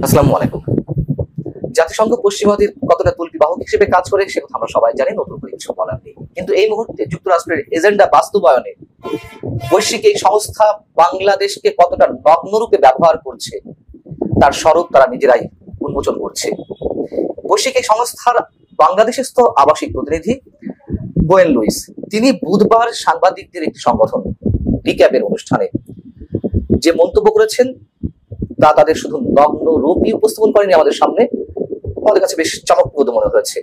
আসসালামু আলাইকুম। জাতিসংঘ পশ্চিমাদের কতটা তুলবিবাহক হিসেবে কাজ করে সে কথা আমরা সবাই জানি, নতুন করে কিছু বলার নেই। কিন্তু এই মুহূর্তে যুক্তরাষ্ট্রের এজেন্ডা বাস্তবায়নে বৈশ্বিক এই সংস্থা বাংলাদেশকে কতটা নগ্নরূপে ব্যবহার করছে তার স্বরূপ তারা নিজেরাই উন্মোচন করছে। বৈশ্বিক এই সংস্থার বাংলাদেশস্থ আবাসিক প্রতিনিধি গোয়েন লুইস, তিনি বুধবার সাংবাদিকদের একটি সংগঠন রিক্যাপের অনুষ্ঠানে যে মন্তব্য করেছেন তা তাদের শুধু নগ্ন রূপই উপস্থাপন করেনি আমাদের সামনে, আমাদের কাছে বেশ চমকপ্রদ মনে হয়েছে।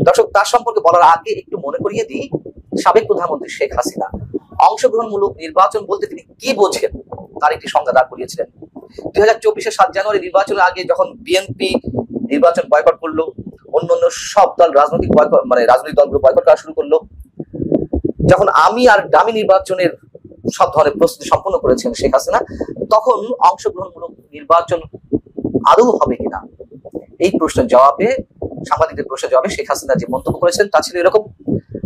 দর্শক, তার সম্পর্কে বলার আগে একটু মনে করিয়ে দিই, সাবেক প্রধানমন্ত্রী শেখ হাসিনা অংশগ্রহণমূলক নির্বাচন বলতে তিনি কি বোঝেন তার একটি সংজ্ঞা দাঁড় করিয়েছিলেন। 2024-এর 7 জানুয়ারি নির্বাচনের আগে যখন বিএনপি নির্বাচন বয়কট করলো, অন্যান্য সব দল রাজনৈতিক দলগুলো বয়কট করা শুরু করলো, যখন আমি আর ডামি নির্বাচনের সব ধরনের প্রস্তুতি সম্পন্ন করেছেন শেখ হাসিনা, তখন অংশগ্রহণমূলক নির্বাচন আদৌ হবে কিনা এই প্রশ্নের জবাবে, সাংবাদিকদের প্রশ্নের জবাবে শেখ হাসিনা যে মন্তব্য করেছেন তা ছিল এরকম: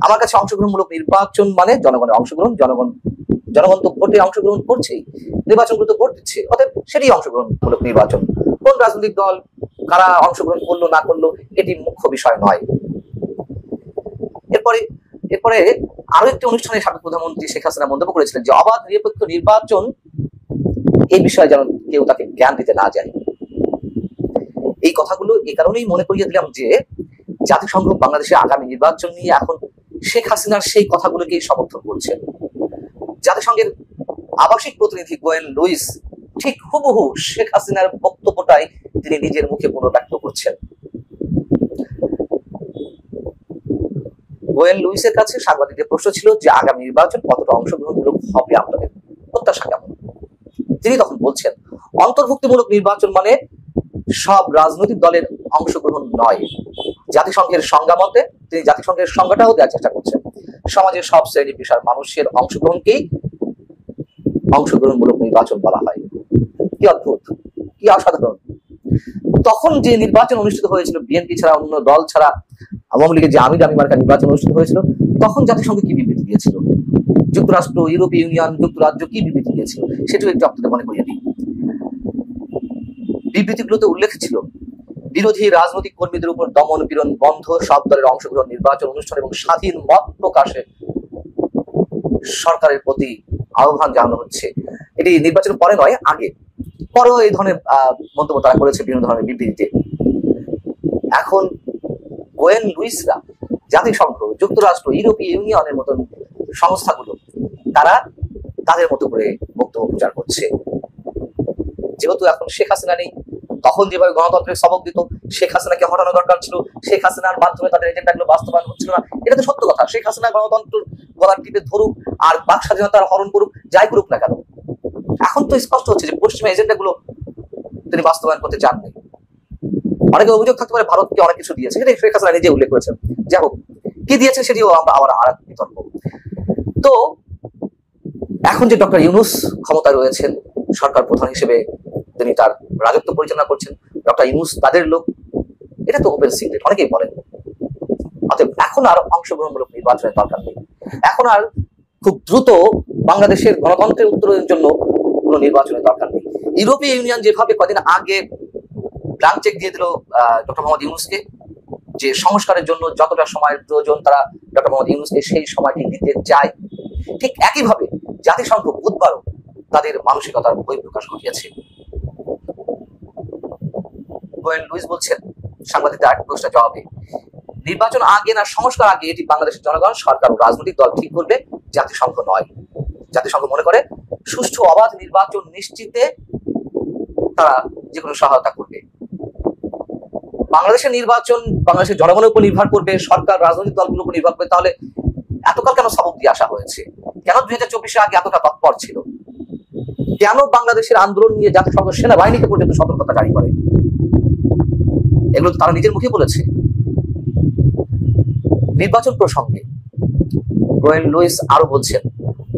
আমার কাছে অংশগ্রহণমূলক নির্বাচন মানে জনগণের অংশগ্রহণ, জনগণ তো ভোটে অংশগ্রহণ করছেই, নির্বাচনগুলো তো ভোট দিচ্ছে, অতএব সেটি অংশগ্রহণমূলক নির্বাচন। কোন রাজনৈতিক দল কারা অংশগ্রহণ করলো না করলো এটি মুখ্য বিষয় নয়। এরপরে আরো একটি অনুষ্ঠানে সাবেক প্রধানমন্ত্রী শেখ হাসিনা মন্তব্য করেছিলেন যে অবাধ নিরপেক্ষ নির্বাচন এই বিষয়ে যেন কেউ তাকে জ্ঞান দিতে না যায়। এই কথাগুলো এই কারণেই মনে করিয়ে দিলাম যে জাতিসংঘ বাংলাদেশের আগামী নির্বাচন নিয়ে এখন শেখ হাসিনার সেই কথাগুলোকেই সমর্থন করছে। জাতিসংঘের আবাসিক প্রতিনিধি গোয়েন লুইস ঠিক হুবহু শেখ হাসিনার বক্তব্যটাই তিনি নিজের মুখে পুনর্ব্যক্ত করছেন। গোয়েন লুইসের কাছে সাংবাদিকদের প্রশ্ন ছিল যে আগামী নির্বাচন কতটা অংশগ্রহণমূলক হবে, আপনাদের প্রত্যাশা কেমন? তিনি তখন বলছেন, অন্তর্ভুক্তিমূলক নির্বাচন মানে সব রাজনৈতিক দলের অংশগ্রহণ নয়। জাতিসংঘের সংজ্ঞা মতে তিনি জাতিসংঘের সংজ্ঞাটাও দেওয়ার চেষ্টা করছেন, সমাজের সব শ্রেণী পেশার মানুষের অংশগ্রহণকেই অংশগ্রহণমূলক নির্বাচন বলা হয়। কি অদ্ভুত, কি অসাধারণ! তখন যে নির্বাচন অনুষ্ঠিত হয়েছিল বিএনপি ছাড়া অন্য দল ছাড়া, আওয়ামী লীগের যে আমি দামি মার্কা নির্বাচন অনুষ্ঠিত হয়েছিল, তখন জাতিসংঘ কি বিবৃতি দিয়েছিল, যুক্তরাষ্ট্র, ইউরোপীয় ইউনিয়ন, যুক্তরাজ্য কি বিবৃতি দিয়েছিল সেটাও একটু আপনাদের মনে করিয়ে দিই। বিবৃতিগুলোতে উল্লেখ ছিল বিরোধী রাজনৈতিক কর্মীদের উপর দমন পীড়ন বন্ধ, সব দলের অংশগ্রহণ নির্বাচন অনুষ্ঠান এবং স্বাধীন মত প্রকাশে সরকারের প্রতি আহ্বান জানানো হচ্ছে। এটি নির্বাচনের পরে নয়, আগে। পরেও এই ধরনের মন্তব্য তারা করেছে বিভিন্ন ধরনের বিবৃতিতে। এখন গোয়েন লুইসরা জাতিসংঘ, যুক্তরাষ্ট্র, ইউরোপীয় ইউনিয়নের মতন সংস্থাগুলো তারা তাদের মতো করে বক্তব্য প্রচার করছে। যেহেতু এখন শেখ হাসিনা নেই, তখন যেভাবে গণতন্ত্রের সবক দিত, শেখ হাসিনাকে হটানো দরকার ছিল, শেখ হাসিনার মাধ্যমে তাদের এজেন্ডাগুলো বাস্তবায়ন হচ্ছিল না, এটা তো সত্য কথা। শেখ হাসিনা গণতন্ত্র গলার টিপে ধরুক আর বাক স্বাধীনতার হরণ করুক, যাই করুক না কেন, এখন তো স্পষ্ট হচ্ছে যে পশ্চিমা এজেন্ডাগুলো তিনি বাস্তবায়ন করতে চাননি। অনেকে অভিযোগ থাকতে পারে ভারতকে অনেক কিছু দিয়েছে, সেটাই শেখ হাসিনা নিজে উল্লেখ করেছেন। যাই হোক, কি দিয়েছে সেটিও আমরা আবার আর এক বিতর্ক। তো এখন যে ডক্টর ইউনূস ক্ষমতায় রয়েছেন, সরকার প্রধান হিসেবে তিনি তার রাজত্ব পরিচালনা করছেন, ডক্টর ইউনূস তাদের লোক, এটা তো ওপেন সিক্রেট, অনেকেই বলেন। অতএব এখন আর অংশগ্রহণমূলক নির্বাচনের দরকার নেই, এখন আর খুব দ্রুত বাংলাদেশের গণতন্ত্রের উত্তরণের জন্য কোনো নির্বাচনের দরকার নেই। ইউরোপীয় ইউনিয়ন যেভাবে কদিন আগে ব্ল্যাঙ্ক চেক দিয়ে দিল ডক্টর মোহাম্মদ ইউনূসকে, যে সংস্কারের জন্য যতটা সময়ের প্রয়োজন তারা ডক্টর মোহাম্মদ ইউনূসকে সেই সময়টি দিতে চায়, ঠিক একইভাবে জাতিসংঘ বুধবারও তাদের মানসিকতার বহিঃপ্রকাশ ঘটিয়েছে। গোয়েন লুইস বলছেন সাংবাদিকদের আরেক প্রশ্নের জবাবে, নির্বাচন আগে না সংস্কার আগে এটি বাংলাদেশের জনগণ, সরকার ও রাজনৈতিক দল ঠিক করবে, জাতিসংঘ নয়। জাতিসংঘ মনে করে সুষ্ঠু অবাধ নির্বাচন নিশ্চিতে তারা যে কোনো সহায়তা করবে। বাংলাদেশের নির্বাচন বাংলাদেশের জনগণের উপর নির্ভর করবে, সরকার রাজনৈতিক দলগুলোর উপর নির্ভর করবে। তাহলে এতকাল কেন সবক দিয়ে আসা হয়েছে? কেন 2024-এ আগে এতটা তৎপর ছিল? কেন বাংলাদেশের আন্দোলন নিয়ে জাতিসংঘ সেনাবাহিনীকে পর্যন্ত সতর্কতা জারি করে? এগুলো তো তারা নিজের মুখে বলেছে। নির্বাচন প্রসঙ্গে গোয়েন লুইস আরো বলছেন,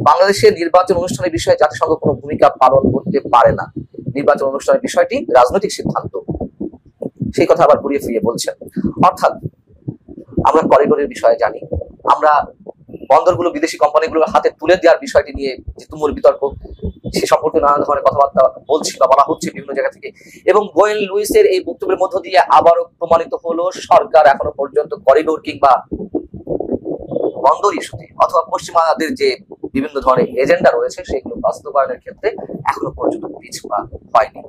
বাংলাদেশের নির্বাচন অনুষ্ঠানের বিষয়ে জাতিসংঘ কোনো ভূমিকা পালন করতে পারে না, নির্বাচন অনুষ্ঠানের বিষয়টি রাজনৈতিক সিদ্ধান্ত। সেই কথা আবার ঘুরিয়ে ফিরিয়ে বলছেন। অর্থাৎ আমরা করিডোরের বিষয়ে জানি, আমরা বন্দরগুলো বিদেশি কোম্পানিগুলোর হাতে তুলে দেওয়ার বিষয়টি নিয়ে যে তুমুল বিতর্ক, সে সম্পর্কে নানা ধরনের কথাবার্তা বলছি বা বলা হচ্ছে বিভিন্ন জায়গা থেকে। এবং গোয়েন লুইসের এই বক্তব্যের মধ্য দিয়ে আবারও প্রমাণিত হলো সরকার এখনো পর্যন্ত করিডোর কিংবা বন্দর ইস্যুতে অথবা পশ্চিমাদের যে বিভিন্ন ধরনের এজেন্ডা রয়েছে সেগুলো বাস্তবায়নের ক্ষেত্রে এখনো পর্যন্ত পিছপা হয়নি।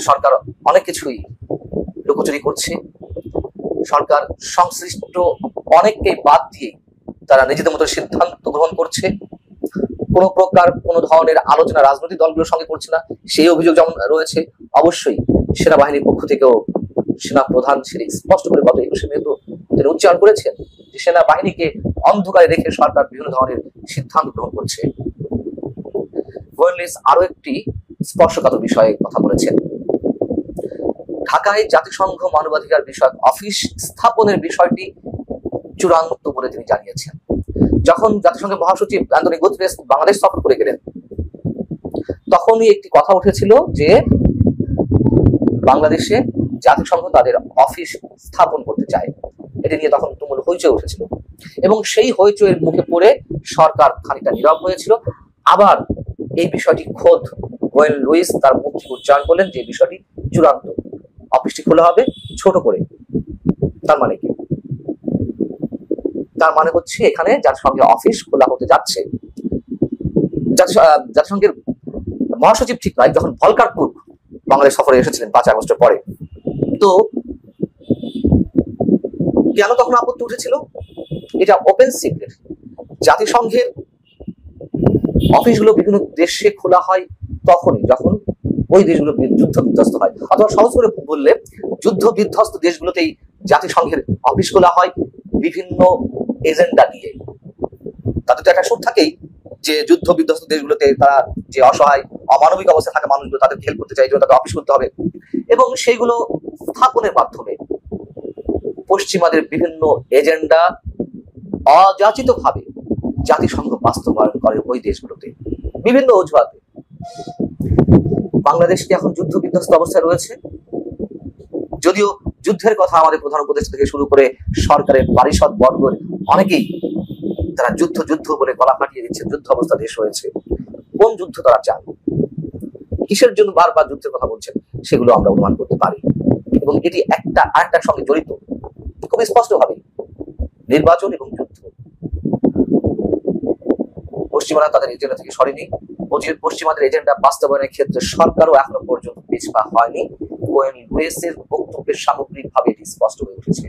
সরকার অনেক কিছুই লুকোচুরি করছে। সরকার সংশ্লিষ্ট অনেককে বাদ দিয়ে তারা নিজেদের মতো সিদ্ধান্ত গ্রহণ করছে। কোনো প্রকার কোনো ধরনের আলোচনা রাজনৈতিক দলগুলোর সঙ্গে করছে না, সেই অভিযোগ যেমন রয়েছে। অবশ্যই সেনাবাহিনীর পক্ষ থেকেও সেনা প্রধান সেটি স্পষ্ট করে গত 21শে মে তো তিনি উচ্চারণ করেছেন যে সেনাবাহিনীকে অন্ধকারে রেখে সরকার বিভিন্ন ধরনের সিদ্ধান্ত গ্রহণ করছে। গোয়েন লুইস আরো একটি স্পর্শকাতর বিষয়ে কথা বলেছেন। ঢাকায় জাতিসংঘ মানবাধিকার বিষয়ক অফিস স্থাপনের বিষয়টি চূড়ান্ত বলে তিনি জানিয়েছেন। যখন জাতিসংঘের মহাসচিব অ্যান্টনিও গুতেরেস বাংলাদেশ সফর করে গেলেন, তখনই একটি কথা উঠেছিল যে বাংলাদেশে জাতিসংঘ তাদের অফিস স্থাপন করতে চায়। এটি নিয়ে তখন তুমুল হইচই উঠেছিল এবং সেই হইচইয়ের মুখে পড়ে সরকার খানিকটা নীরব হয়েছিল। আবার এই বিষয়টি খোদ গোয়েন লুইস তার মুখ থেকে উচ্চারণ করলেন যে বিষয়টি চূড়ান্ত, অফিসটি খোলা হবে ছোট করে। তার মানে কি? তার মানে হচ্ছে এখানে জাতিসংঘের অফিস খোলা হতে যাচ্ছে। জাতিসংঘের মহাসচিব ঠিক নয়, যখন ভলকার তুর্ক বাংলাদেশ সফরে এসেছিলেন 5 আগস্টের পরে, তো কেন তখন আপত্তি উঠেছিল? এটা ওপেন সিক্রেট। জাতিসংঘের অফিসগুলো বিভিন্ন দেশে খোলা হয় তখনই যখন ওই দেশগুলো যুদ্ধ বিধ্বস্ত হয়, অথবা সহজ করে বললে যুদ্ধ বিধ্বস্ত দেশগুলোতেই জাতিসংঘের অফিস খোলা হয় বিভিন্ন এজেন্ডা নিয়ে। তাদের তো একটা সুর থাকেই যে যুদ্ধ বিধ্বস্ত দেশগুলোতে তারা যে অসহায় অমানবিক অবস্থায় থাকা মানুষগুলো তাদেরকে হেল্প করতে চাই, তাদের অফিস করতে হবে এবং সেইগুলো স্থাপনের মাধ্যমে পশ্চিমাদের বিভিন্ন এজেন্ডা অযাচিতভাবে জাতিসংঘ বাস্তবায়ন করে ওই দেশগুলোতে বিভিন্ন অজুহাতে। বাংলাদেশ কি এখন যুদ্ধ বিধ্বস্ত অবস্থায় রয়েছে? যদিও যুদ্ধের কথা আমাদের প্রধান উপদেষ্টা থেকে শুরু করে সরকারের পারিষদ বর্গের অনেকেই তারা যুদ্ধ যুদ্ধ বলে গলা ফাটিয়ে দিচ্ছে। যুদ্ধ অবস্থা দেশ রয়েছে, কোন যুদ্ধ তারা চান, কিসের জন্য বারবার যুদ্ধের কথা বলছেন, সেগুলো আমরা অনুমান করতে পারি। এবং এটি একটা আরেকটার সঙ্গে জড়িত খুব স্পষ্ট ভাবে, নির্বাচন এবং যুদ্ধ। পশ্চিমারা তাদের এজেন্ডা থেকে সরেনি। পশ্চিমাদের এজেন্ডা বাস্তবায়নের ক্ষেত্রে সরকারও এখনো পর্যন্ত পিছপা হয়নি। গোয়েন লুইসের বক্তব্যের সামগ্রিকভাবে এটি স্পষ্ট হয়ে উঠেছে।